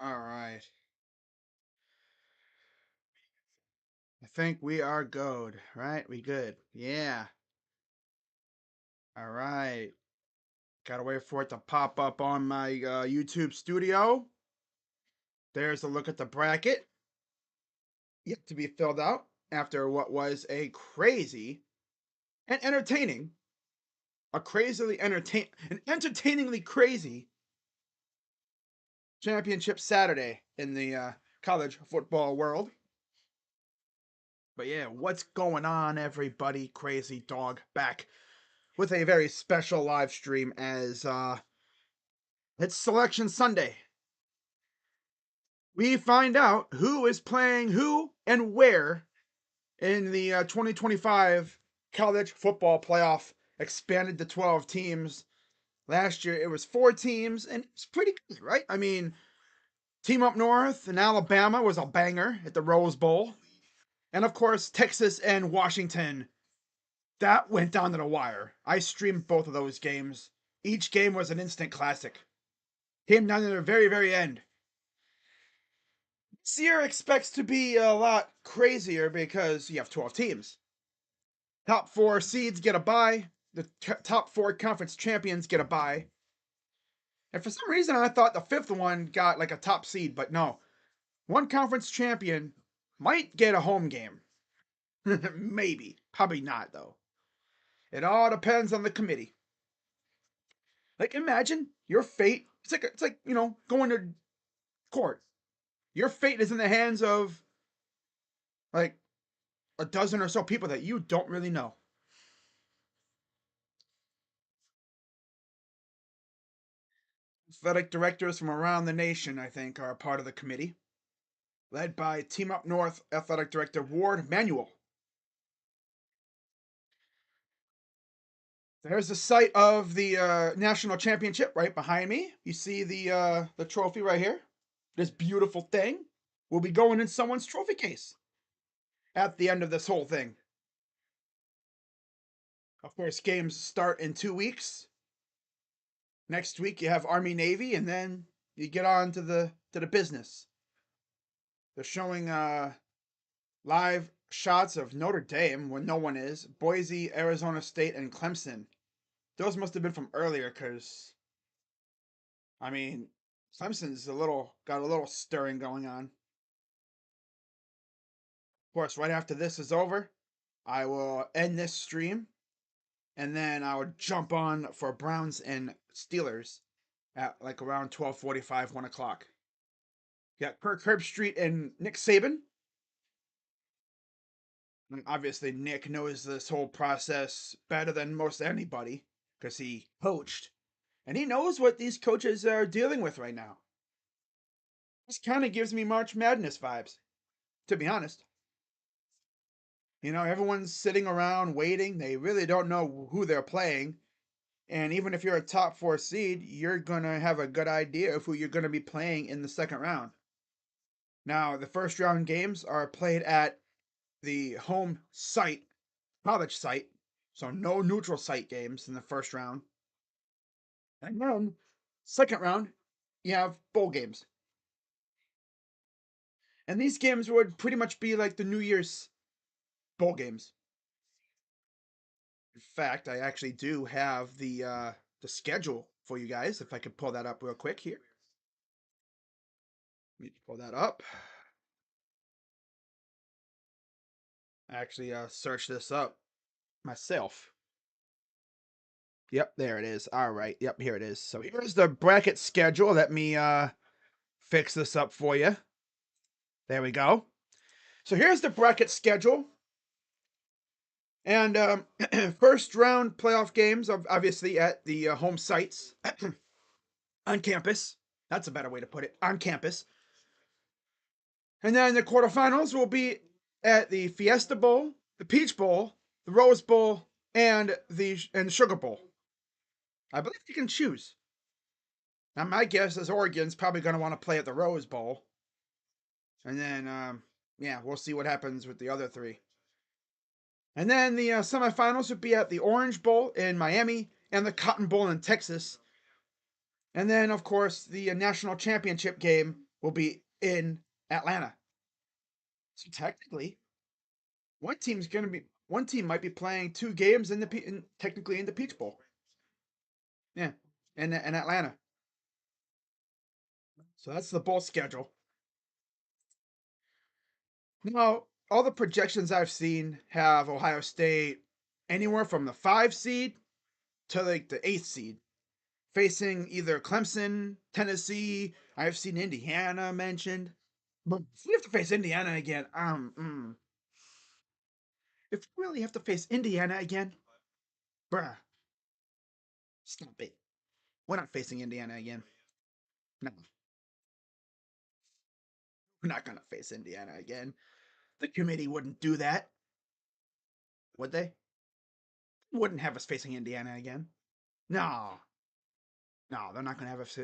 All right. I think we are good, right? We good. Yeah. All right. Gotta wait for it to pop up on my YouTube studio. There's a look at the bracket. Yet to be filled out after what was a crazy and entertaining, an entertainingly crazy championship Saturday in the college football world. But yeah, what's going on, everybody? Crazy Dog back with a very special live stream as it's Selection Sunday. We find out who is playing who and where in the 2025 college football playoff, expanded to 12 teams. Last year it was 4 teams, and it's pretty good, right? I mean, Team Up North in Alabama was a banger at the Rose Bowl. And of course, Texas and Washington. That went down to the wire. I streamed both of those games. Each game was an instant classic. Came down to the very, very end. This year expects to be a lot crazier because you have 12 teams. Top 4 seeds get a bye. The top 4 conference champions get a bye. And for some reason, I thought the 5th one got like a top seed, but no. One conference champion might get a home game. Maybe. Probably not, though. It all depends on the committee. Like, imagine your fate. It's like going to court. Your fate is in the hands of like a dozen or so people that you don't really know. Athletic directors from around the nation, I think, are a part of the committee, led by Team Up North Athletic Director Ward Manuel. There's the site of the national championship right behind me. You see the trophy right here. This beautiful thing will be going in someone's trophy case at the end of this whole thing. Of course, games start in 2 weeks. Next week you have Army Navy, and then you get on to the business. They're showing live shots of Notre Dame when no one is, Boise, Arizona State, and Clemson. Those must have been from earlier, because I mean, Clemson's got a little stirring going on. Of course, right after this is over, I will end this stream, and then I would jump on for Browns and Steelers at like around 12:45, 1 o'clock. Got Kirk Herbstreit and Nick Saban. And obviously, Nick knows this whole process better than most anybody because he coached, and he knows what these coaches are dealing with right now. This kind of gives me March Madness vibes, to be honest. Everyone's sitting around waiting. They really don't know who they're playing. And even if you're a top 4 seed, you're going to have a good idea of who you're going to be playing in the second round. Now, the first round games are played at the home site, college site. So no neutral site games in the first round. And then, second round, you have bowl games. And these games would pretty much be like the New Year's bowl games. In fact, I actually do have the schedule for you guys. If I could pull that up real quick here. Let me pull that up. I actually searched this up myself. Yep, there it is. All right. Yep, here it is. So here's the bracket schedule. Let me fix this up for you. There we go. So here's the bracket schedule. And first round playoff games, obviously at the home sites on campus. That's a better way to put it. On campus. And then the quarterfinals will be at the Fiesta Bowl, the Peach Bowl, the Rose Bowl, and the Sugar Bowl. I believe you can choose. Now, my guess is Oregon's probably going to want to play at the Rose Bowl. And then, yeah, we'll see what happens with the other 3. And then the semifinals would be at the Orange Bowl in Miami and the Cotton Bowl in Texas. And then, of course, the national championship game will be in Atlanta. So technically, one team might be playing 2 games technically in the Peach Bowl. Yeah, in Atlanta. So that's the bowl schedule. Now, all the projections I've seen have Ohio State anywhere from the 5 seed to like the 8th seed, facing either Clemson, Tennessee. I've seen Indiana mentioned, but if we have to face Indiana again, if we really have to face Indiana again, bruh, stop it. We're not facing Indiana again. No, we're not gonna face Indiana again. The committee wouldn't do that, would they? Wouldn't have us facing Indiana again. No, no, they're not gonna have us.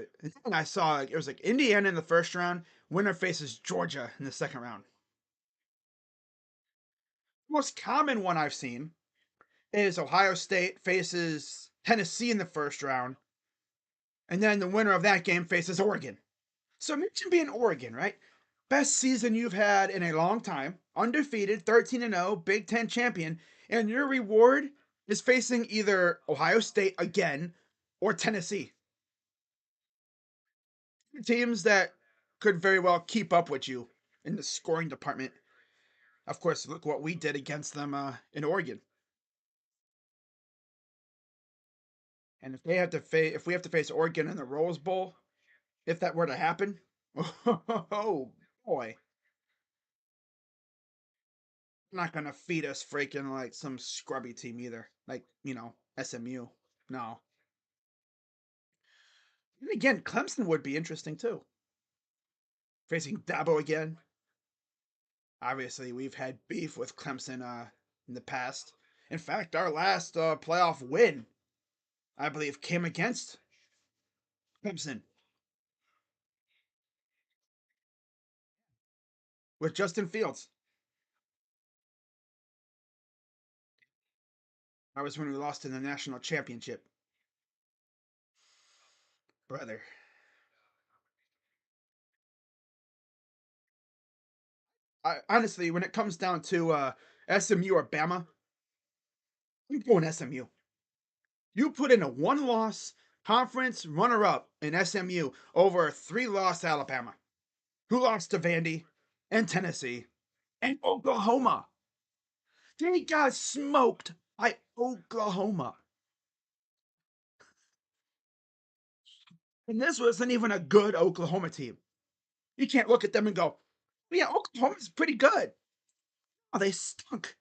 I saw it was like Indiana in the first round. Winner faces Georgia in the second round. Most common one I've seen is Ohio State faces Tennessee in the first round, and then the winner of that game faces Oregon. So imagine being Oregon, right? Best season you've had in a long time, undefeated, 13-0, Big Ten champion, and your reward is facing either Ohio State again or Tennessee. Teams that could very well keep up with you in the scoring department. Of course, look what we did against them in Oregon. And if we have to face Oregon in the Rose Bowl, if that were to happen, oh boy, not gonna feed us freaking like some scrubby team either, like SMU. No. And again, Clemson would be interesting too. Facing Dabo again. Obviously, we've had beef with Clemson in the past. In fact, our last playoff win, I believe, came against Clemson with Justin Fields. That was when we lost in the national championship. Brother. Honestly, when it comes down to SMU or Bama, I'm going SMU. You put in a 1-loss conference runner-up in SMU over a 3-loss Alabama, who lost to Vandy and Tennessee and Oklahoma. They got smoked by Oklahoma. And this wasn't even a good Oklahoma team. You can't look at them and go, yeah, Oklahoma's pretty good. Oh, they stunk.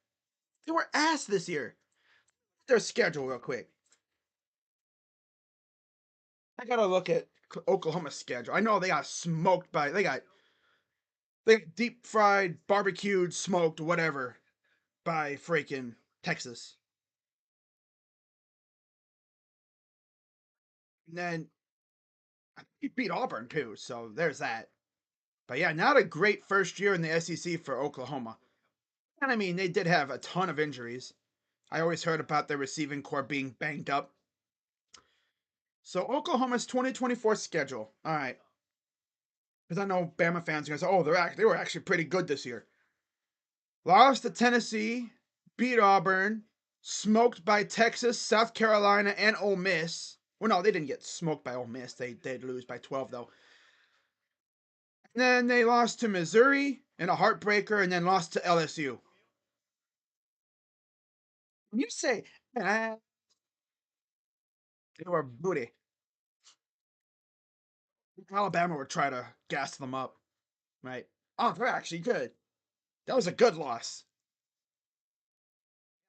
They were ass this year. Their schedule real quick. I gotta look at Oklahoma's schedule. I know they got smoked by they got deep fried, barbecued, smoked, whatever by freaking Texas. And then he beat Auburn too, so there's that. But yeah, not a great first year in the SEC for Oklahoma. And I mean, they did have a ton of injuries. I always heard about their receiving core being banged up. So Oklahoma's 2024 schedule. All right. Because I know Bama fans are going to say, oh, they were actually pretty good this year. Lost to Tennessee, beat Auburn, smoked by Texas, South Carolina, and Ole Miss. Well, no, they didn't get smoked by Ole Miss. They did lose by 12, though. And then they lost to Missouri in a heartbreaker, and then lost to LSU. You say, ah, they were booty. Alabama would try to gas them up, right? Oh, they're actually good. That was a good loss.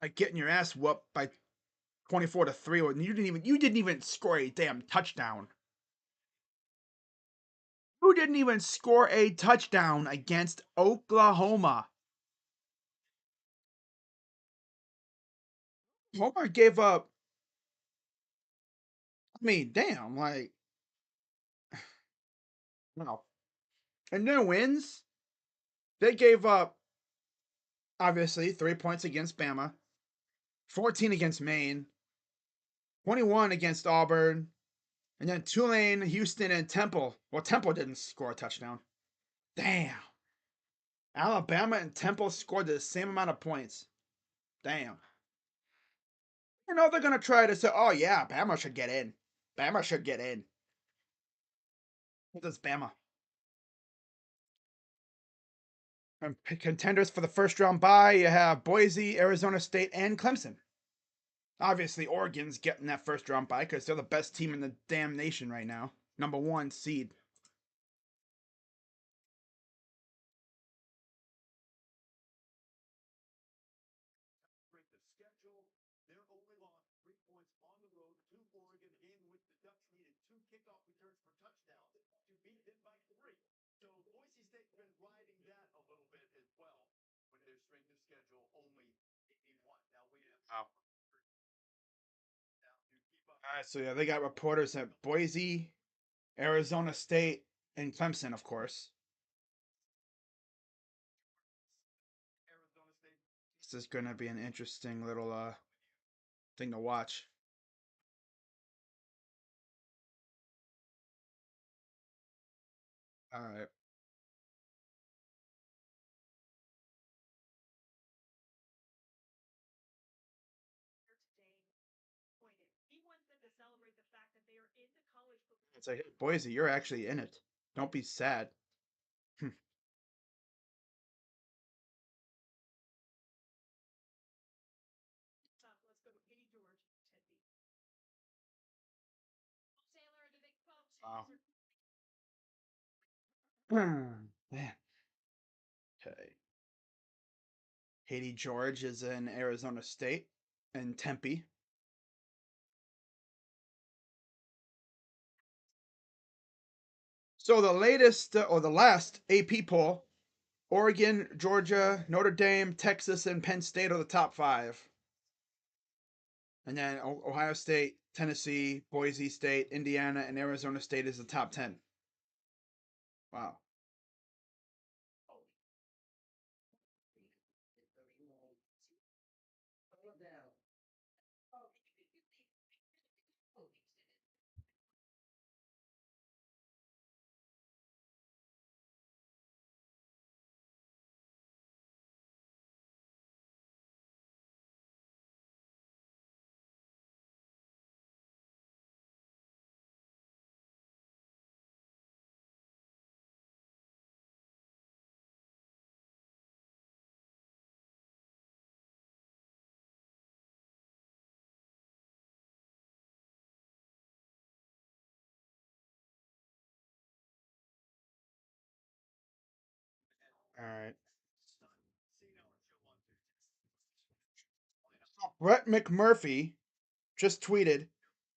Like getting your ass whooped by 24-3, and you didn't even score a damn touchdown. Who didn't even score a touchdown against Oklahoma? Homer gave up. I mean, damn, like, no. And their wins, they gave up, obviously, 3 points against Bama, 14 against Maine, 21 against Auburn, and then Tulane, Houston, and Temple. Well, Temple didn't score a touchdown. Damn. Alabama and Temple scored the same amount of points. Damn. You know, they're going to try to say, oh, yeah, Bama should get in. Bama should get in. What does Bama? And contenders for the first round bye, you have Boise, Arizona State, and Clemson. Obviously, Oregon's getting that first round bye because they're the best team in the damn nation right now. Number 1 seed. Wow. All right, so yeah, they got reporters at Boise, Arizona State, and Clemson, of course. This is going to be an interesting little thing to watch. All right. It's like, hey, Boise, you're actually in it. Don't be sad. Wow. Man. Okay. Haiti George is in Arizona State and Tempe. So the latest or the last AP poll, Oregon, Georgia, Notre Dame, Texas, and Penn State are the top 5. And then Ohio State, Tennessee, Boise State, Indiana, and Arizona State is the top 10. Wow. All right. Brett McMurphy just tweeted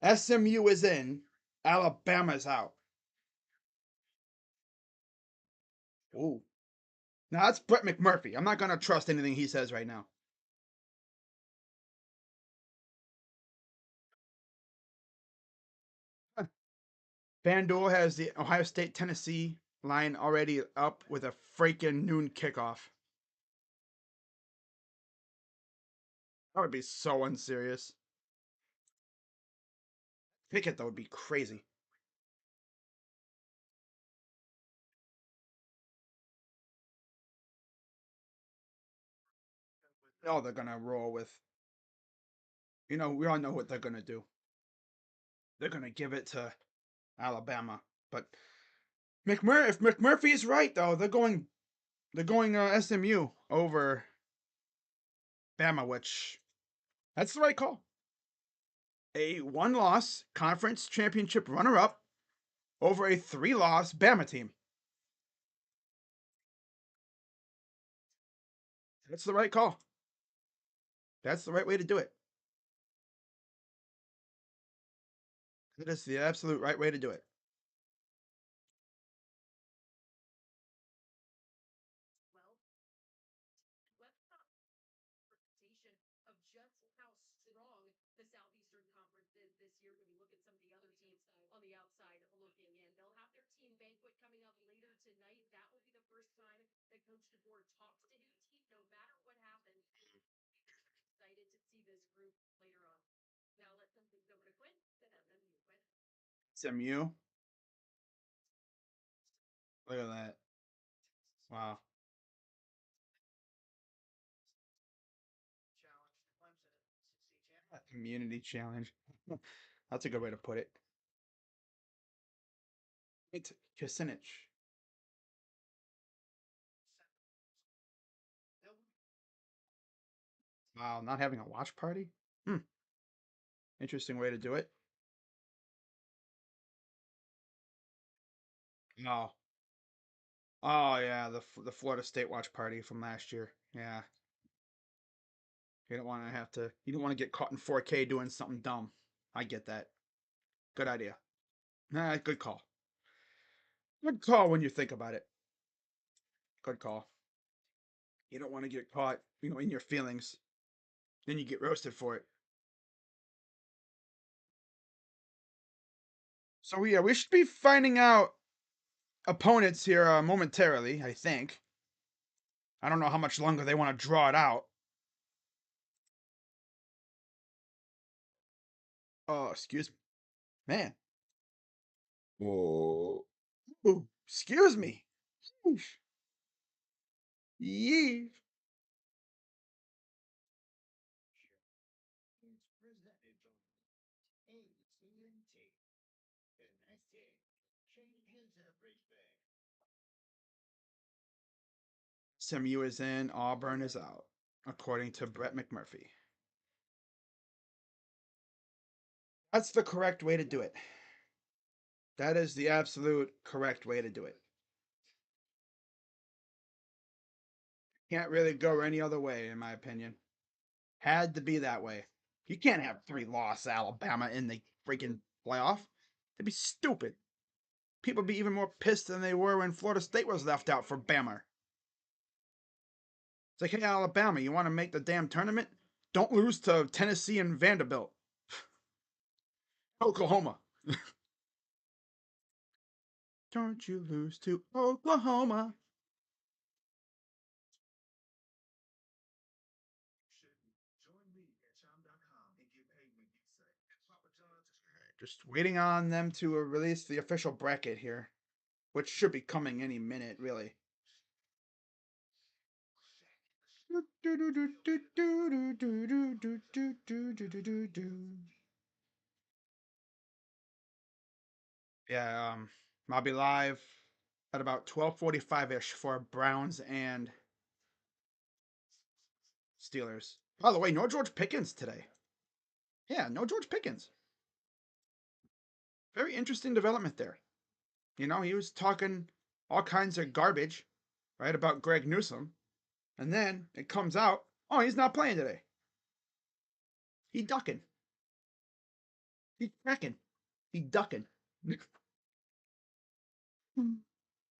SMU is in, Alabama's out. Ooh. Now that's Brett McMurphy. I'm not going to trust anything he says right now. FanDuel has the Ohio State Tennessee line already up with a freaking noon kickoff. That would be so unserious. Pick it, though, would be crazy. Oh, they're going to roll with, we all know what they're going to do. They're going to give it to Alabama. But if McMurphy is right, though, they're going SMU over Bama, which that's the right call. A 1-loss conference championship runner-up over a 3-loss Bama team. That's the right call. That's the right way to do it. That is the absolute right way to do it. SMU. Look at that. Wow. Immunity challenge. That's a good way to put it. It's Kucinich. Wow, not having a watch party? Hmm. Interesting way to do it. Oh. Oh yeah, the Florida State watch party from last year. Yeah. You don't want to have to you don't want to get caught in 4K doing something dumb. I get that. Good idea. Good call. Good call when you think about it. Good call. You don't want to get caught, in your feelings. Then you get roasted for it. So yeah, we should be finding out opponents here momentarily, I think. I don't know how much longer they want to draw it out. Oh, excuse me. Man. Whoa. Ooh, excuse me. Oof. Yee. SMU is in, Auburn is out, according to Brett McMurphy. That's the correct way to do it. That is the absolute correct way to do it. Can't really go any other way, in my opinion. Had to be that way. You can't have three loss Alabama in the freaking playoff. That'd be stupid. People be even more pissed than they were when Florida State was left out for Bama. It's like, hey, Alabama, you want to make the damn tournament? Don't lose to Tennessee and Vanderbilt. Oklahoma. Don't you lose to Oklahoma. Just waiting on them to release the official bracket here, which should be coming any minute, really. Yeah, I'll be live at about 12:45 ish for Browns and Steelers. By the way, no George Pickens today. Yeah, no George Pickens. Very interesting development there. He was talking all kinds of garbage, right, about Greg Newsome, and then it comes out, oh, he's not playing today. He ducking. He cracking. He ducking.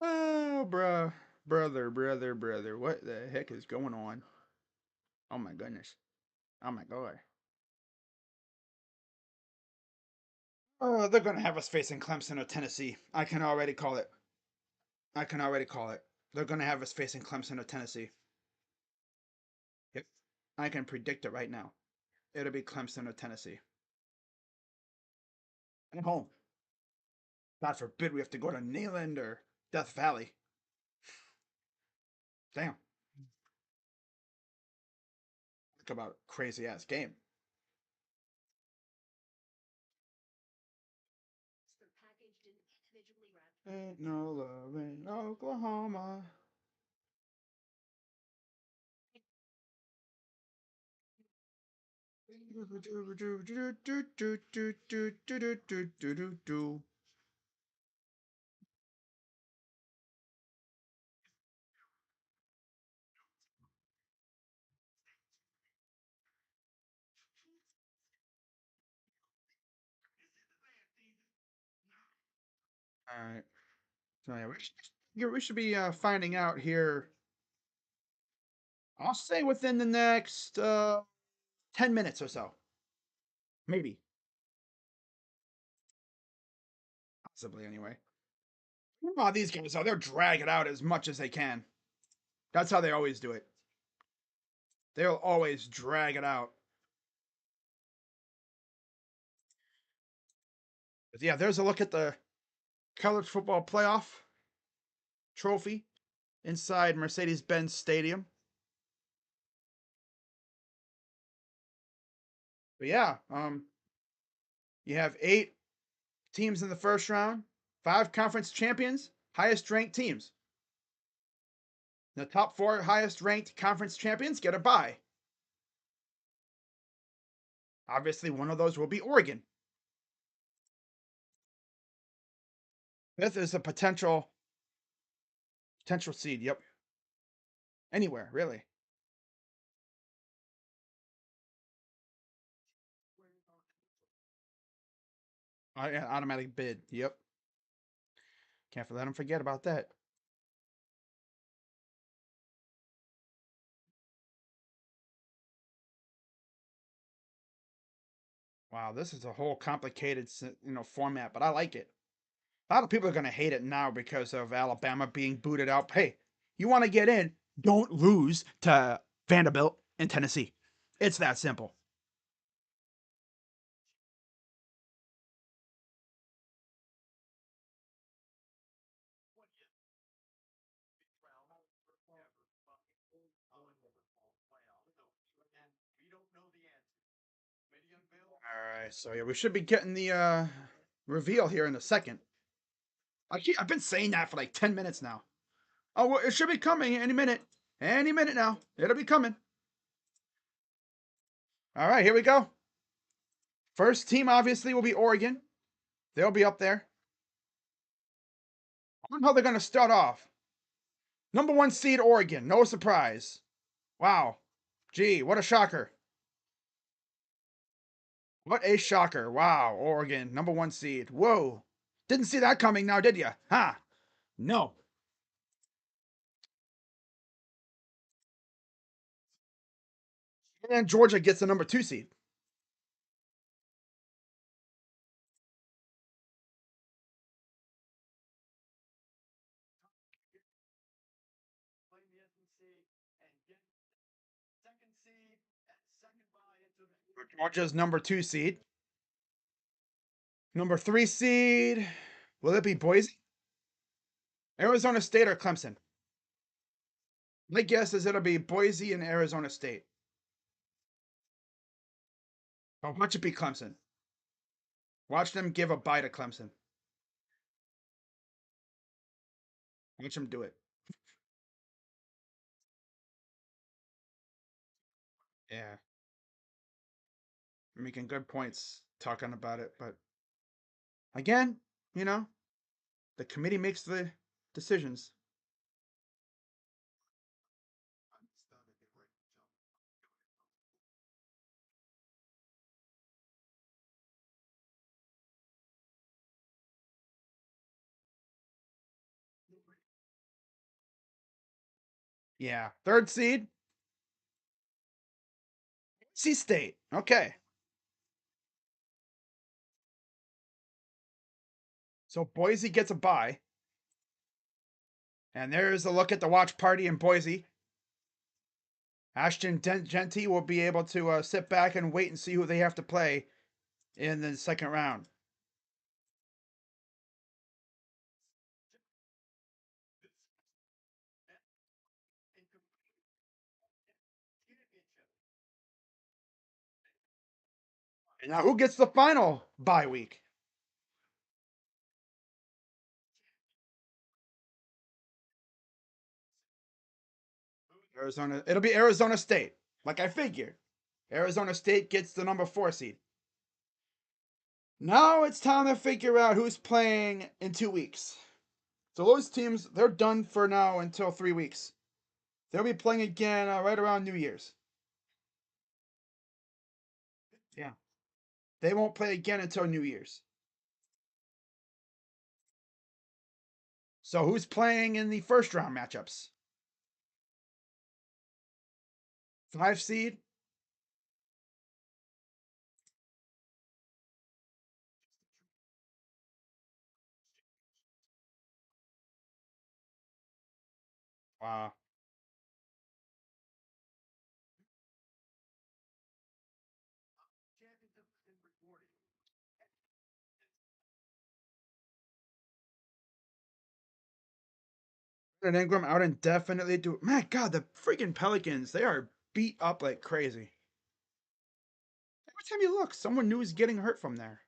Oh, bruh. Brother. What the heck is going on? Oh my goodness. Oh my god. Oh, they're gonna have us facing Clemson or Tennessee. I can already call it. I can already call it. They're gonna have us facing Clemson or Tennessee. Yep. I can predict it right now. It'll be Clemson or Tennessee. At home. God forbid we have to go to Neyland or Death Valley. Damn. Talk about a crazy ass game. Ain't no love in Oklahoma. All right. So yeah, we should be finding out here. I'll say within the next 10 minutes or so, maybe, possibly anyway. Oh, these guys, they're dragging it out as much as they can. That's how they always do it. They'll always drag it out. But yeah, there's a look at the college football playoff trophy. inside Mercedes-Benz Stadium. But yeah, you have 8 teams in the first round, 5 conference champions, highest ranked teams. The top 4 highest ranked conference champions get a bye. Obviously, one of those will be Oregon. 5th is a potential seed. Yep, anywhere really. Automatic bid. Yep, can't let them forget about that. Wow, this is a whole complicated, format, but I like it. A lot of people are going to hate it now because of Alabama being booted out. Hey, you want to get in? Don't lose to Vanderbilt and Tennessee. It's that simple. All right, so yeah, we should be getting the reveal here in a second. I've been saying that for like 10 minutes now. Oh, well, it should be coming any minute. Any minute now. It'll be coming. All right, here we go. First team obviously will be Oregon. They'll be up there. I wonder how they're going to start off. Number 1 seed Oregon. No surprise. Wow. Gee, what a shocker. What a shocker. Wow, Oregon, number 1 seed. Whoa. Didn't see that coming now, did you? Huh? No. And Georgia gets the number 2 seed. Georgia's number 2 seed. Number 3 seed. Will it be Boise? Arizona State or Clemson? My guess is it'll be Boise and Arizona State. But watch it be Clemson. Watch them give a bye to Clemson. Watch them do it. Yeah. Making good points talking about it. But again, you know, the committee makes the decisions. Yeah. 3rd seed, C State. Okay. So Boise gets a bye. And there's a look at the watch party in Boise. Ashton Genty will be able to sit back and wait and see who they have to play in the second round. And now, who gets the final bye week? Arizona. It'll be Arizona State, like I figured. Arizona State gets the number 4 seed. Now it's time to figure out who's playing in 2 weeks. So those teams, they're done for now until 3 weeks. They'll be playing again right around New Year's. Yeah. They won't play again until New Year's. So who's playing in the first round matchups? 5 seed. Wow. And Ingram out indefinitely. My God, the freaking Pelicans, they are beat up like crazy. Every time you look, someone new is getting hurt from there.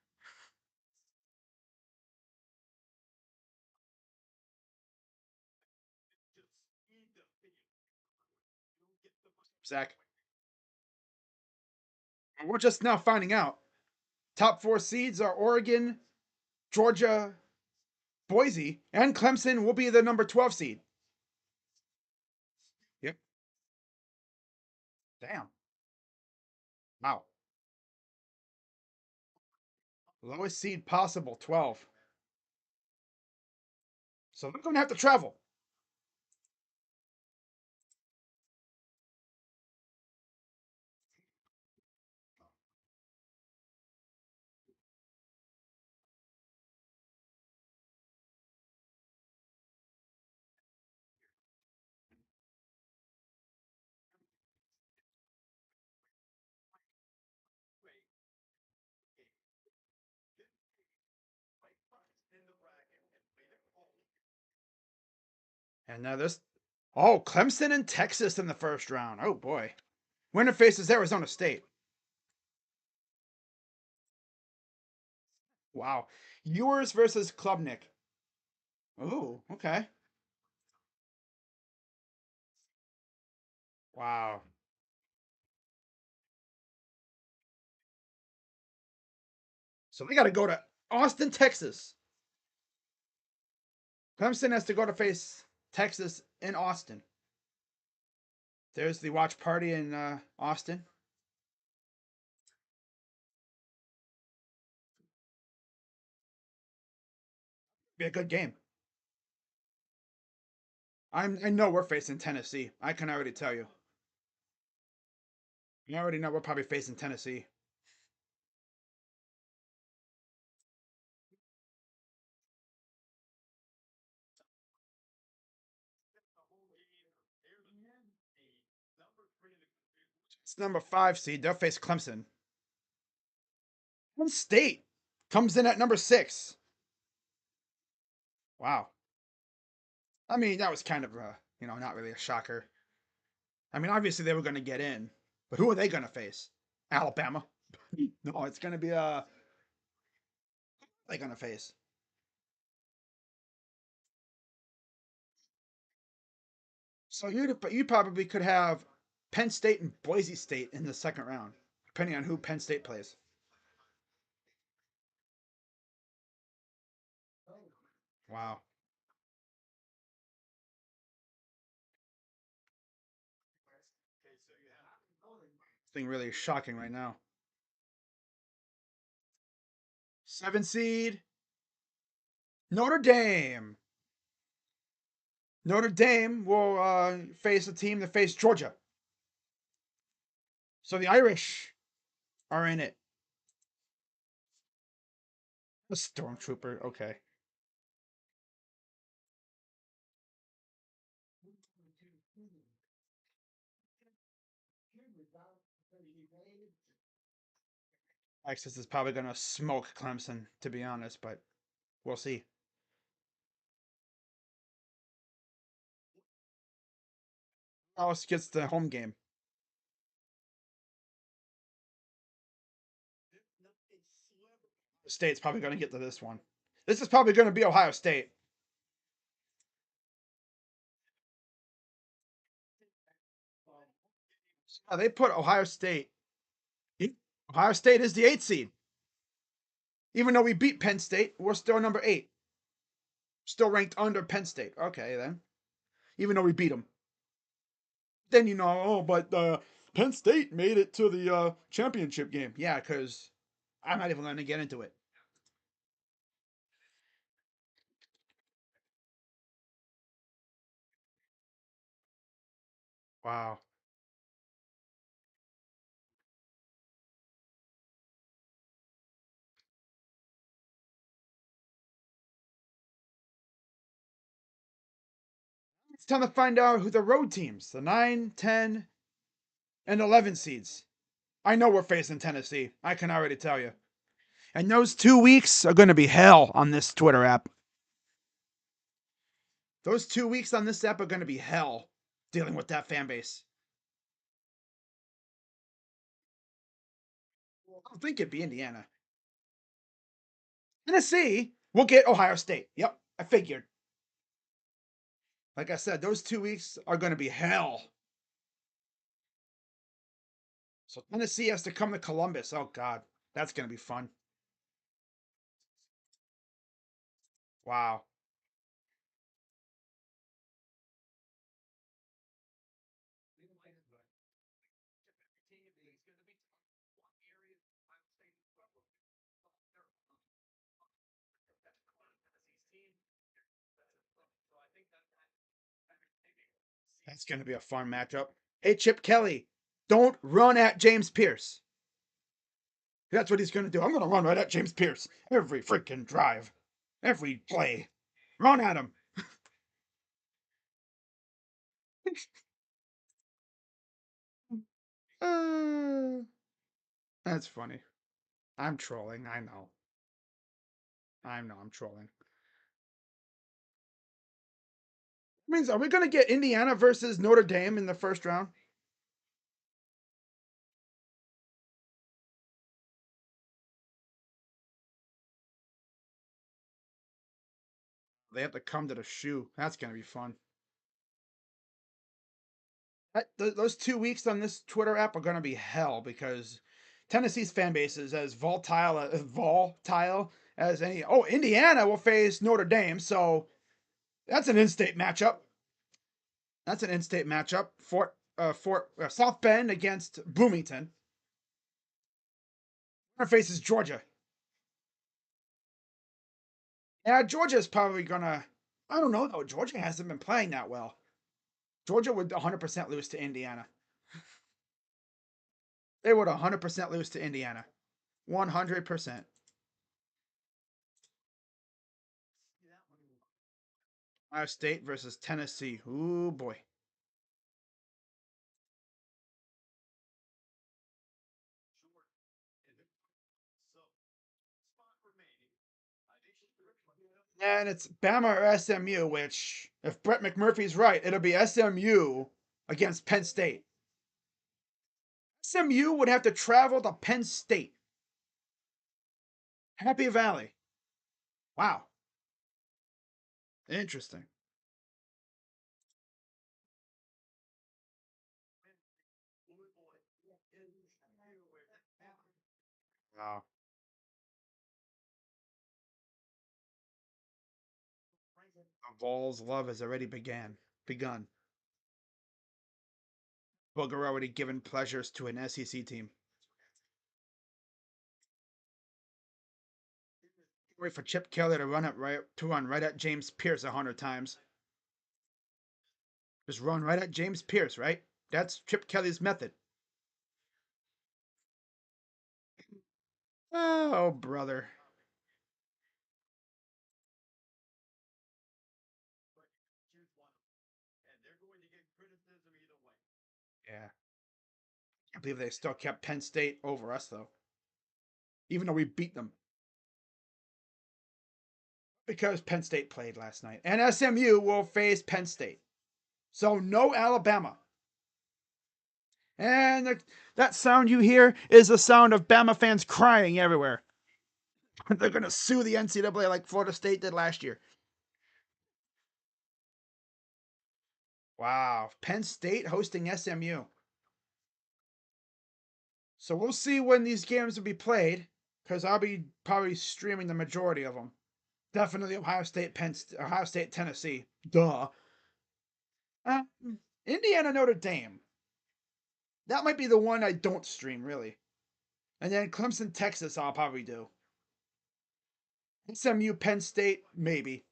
Zach, we're just now finding out. Top four seeds are Oregon, Georgia, Boise, and Clemson will be the number 12 seed. Yep. Damn. Wow. Lowest seed possible, 12. So they're going to have to travel. And now this. Oh, Clemson and Texas in the first round. Oh, boy. Winner faces Arizona State. Wow. Ewers versus Klubnik. Oh, okay. Wow. So they got to go to Austin, Texas. Clemson has to go to face Texas in Austin. There's the watch party in Austin. Be a good game. I know we're facing Tennessee. I can already tell you. You already know we're probably facing Tennessee. It's number 5 seed. They'll face Clemson. Penn State comes in at number 6. Wow. I mean, that was kind of not really a shocker. I mean, obviously they were going to get in, but who are they going to face? Alabama. No, it's going to be they're going to face. So you probably could have Penn State and Boise State in the second round, depending on who Penn State plays. Wow. Thing really shocking right now. 7 seed Notre Dame. Notre Dame will face a team that faced Georgia. So the Irish are in it. A stormtrooper. Okay. Texas is probably going to smoke Clemson, to be honest, but we'll see. Dallas gets the home game. State's probably going to get to this one. This is probably going to be Ohio State. They put Ohio State. Ohio State is the 8 seed. Even though we beat Penn State, we're still number 8. Still ranked under Penn State. Okay, then. Even though we beat them. Then but Penn State made it to the championship game. Yeah, because I'm not even going to get into it. Wow. It's time to find out who the road teams, the 9, 10, and 11 seeds. I know we're facing Tennessee. I can already tell you. And those 2 weeks are going to be hell on this Twitter app. Those 2 weeks on this app are going to be hell dealing with that fan base. I don't think it'd be Indiana. Tennessee will get Ohio State. Yep, I figured. Like I said, those 2 weeks are going to be hell. So Tennessee has to come to Columbus. Oh, God. That's going to be fun. Wow. That's going to be a fun matchup. Hey, Chip Kelly, don't run at James Pierce. That's what he's going to do. I'm going to run right at James Pierce every freaking drive, every play. Run at him. That's funny. I'm trolling. I know. I'm trolling. Means, are we going to get Indiana versus Notre Dame in the first round? They have to come to the shoe. That's going to be fun. Those 2 weeks on this Twitter app are going to be hell because Tennessee's fan base is as volatile as any. Oh, Indiana will face Notre Dame, so that's an in-state matchup. That's an in-state matchup. South Bend against Bloomington. Our faces Georgia. Yeah, Georgia's probably gonna. I don't know though. Georgia hasn't been playing that well. Georgia would 100% lose to Indiana. They would 100% lose to Indiana. 100%. Ohio State versus Tennessee. Ooh boy. And it's Bama or SMU, which, if Brett McMurphy's right, it'll be SMU against Penn State. SMU would have to travel to Penn State. Happy Valley. Wow. Interesting. Wow. The Vols' love has already begun. Booger already given pleasures to an SEC team. Wait for Chip Kelly to run right at James Pierce 100 times. Just run right at James Pierce, right? That's Chip Kelly's method. Oh, brother. Yeah. I believe they still kept Penn State over us, though, even though we beat them. Because Penn State played last night. And SMU will face Penn State. So no Alabama. And that sound you hear is the sound of Bama fans crying everywhere. They're going to sue the NCAA like Florida State did last year. Wow. Penn State hosting SMU. So we'll see when these games will be played, because I'll be probably streaming the majority of them. Definitely Ohio State, Tennessee. Duh. Uh, Indiana, Notre Dame. That might be the one I don't stream, really. And then Clemson, Texas, I'll probably do. SMU, Penn State, maybe.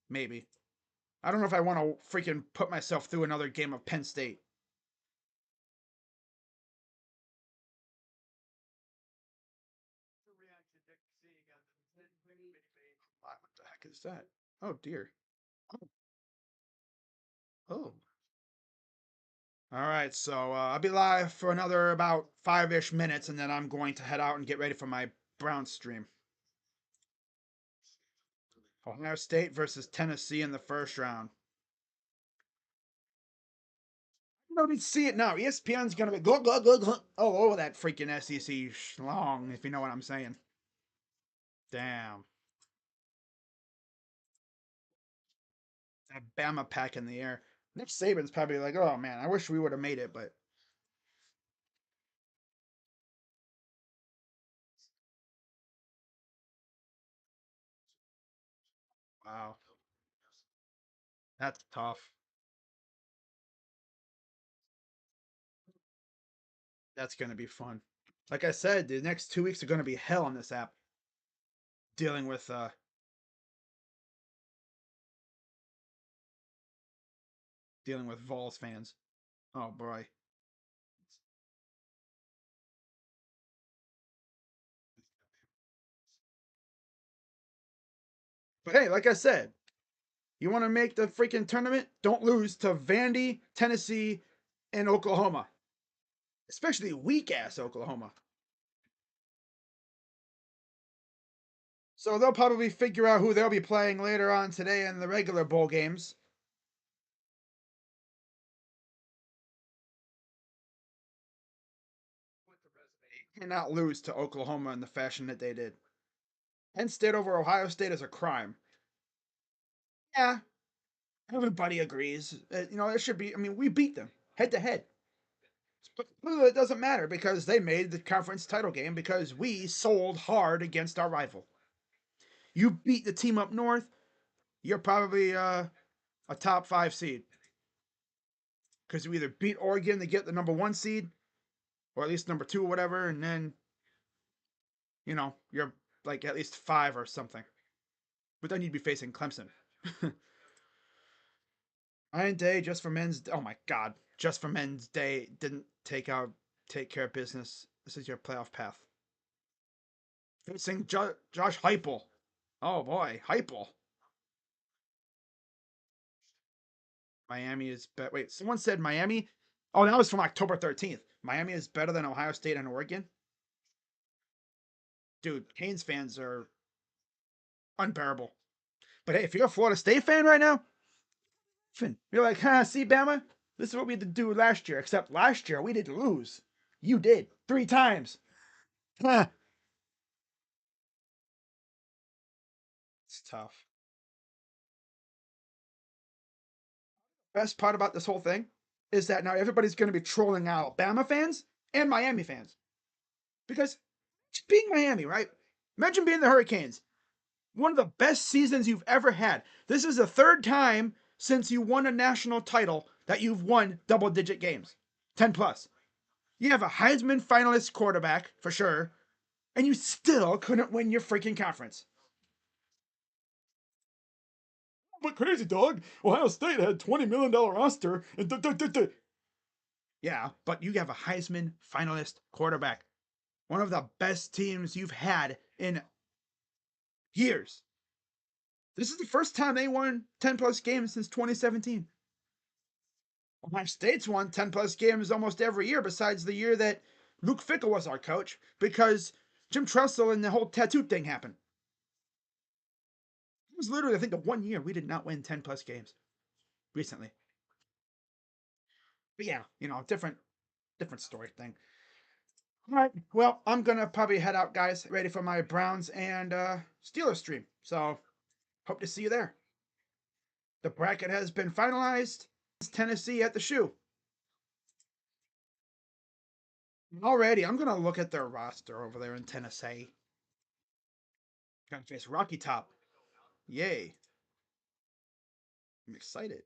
Maybe. I don't know if I want to freaking put myself through another game of Penn State. What the heck is that? Oh, dear. Oh. All right, so I'll be live for another about 5-ish minutes, and then I'm going to head out and get ready for my Browns stream. Ohio State versus Tennessee in the first round. No need to see it now. ESPN's gonna be glug glug glug glug all over that freaking SEC schlong, if you know what I'm saying. Damn. That Bama pack in the air. Nick Saban's probably like, oh man, I wish we would have made it, but wow, that's tough. That's gonna be fun. Like I said, the next 2 weeks are gonna be hell on this app. Dealing with Vols fans. Oh boy. But hey, like I said, you want to make the freaking tournament? Don't lose to Vandy, Tennessee, and Oklahoma. Especially weak ass Oklahoma. So they'll probably figure out who they'll be playing later on today in the regular bowl games. And not lose to Oklahoma in the fashion that they did. Penn State over Ohio State is a crime. Yeah, everybody agrees. It should be. I mean, we beat them head to head. But it doesn't matter because they made the conference title game because we sold hard against our rival. You beat the team up north, you're probably a top 5 seed because you either beat Oregon to get the number 1 seed or at least number 2 or whatever, and then you're like at least 5 or something. But then you'd be facing Clemson. Iron Day just for men's. Oh my God, just for men's day didn't take care of business. This is your playoff path. Facing Josh Heupel. Oh boy, Heupel. Miami is better. Wait, someone said Miami. Oh, that was from October 13th. Miami is better than Ohio State and Oregon. Dude, Canes fans are unbearable. But hey, if you're a Florida State fan right now, you're like, see, Bama, this is what we had to do last year. Except last year we didn't lose. You did 3 times. Huh. It's tough. Best part about this whole thing is that now everybody's going to be trolling Alabama fans and Miami fans because being Miami, right? Imagine being the Hurricanes. One of the best seasons you've ever had. This is the 3rd time since you won a national title that you've won double-digit games, 10 plus. You have a Heisman finalist quarterback for sure, and you still couldn't win your freaking conference. But crazy dog, Ohio State had $20 million roster. And yeah, but you have a Heisman finalist quarterback. One of the best teams you've had in years. This is the first time they won 10 plus games since 2017. Ohio State's won 10 plus games almost every year, besides the year that Luke Fickell was our coach, because Jim Tressel and the whole tattoo thing happened. It was literally, I think, the 1 year we did not win 10 plus games recently. But yeah, different story thing. All right, well, I'm gonna probably head out, guys, ready for my Browns and Steelers stream. So hope to see you there. The bracket has been finalized. Tennessee at the shoe. Already, I'm gonna look at their roster over there in Tennessee. Gonna face Rocky Top. Yay! I'm excited.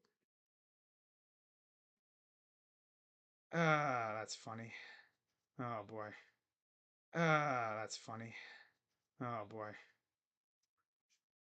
That's funny. Oh boy. That's funny. Oh boy.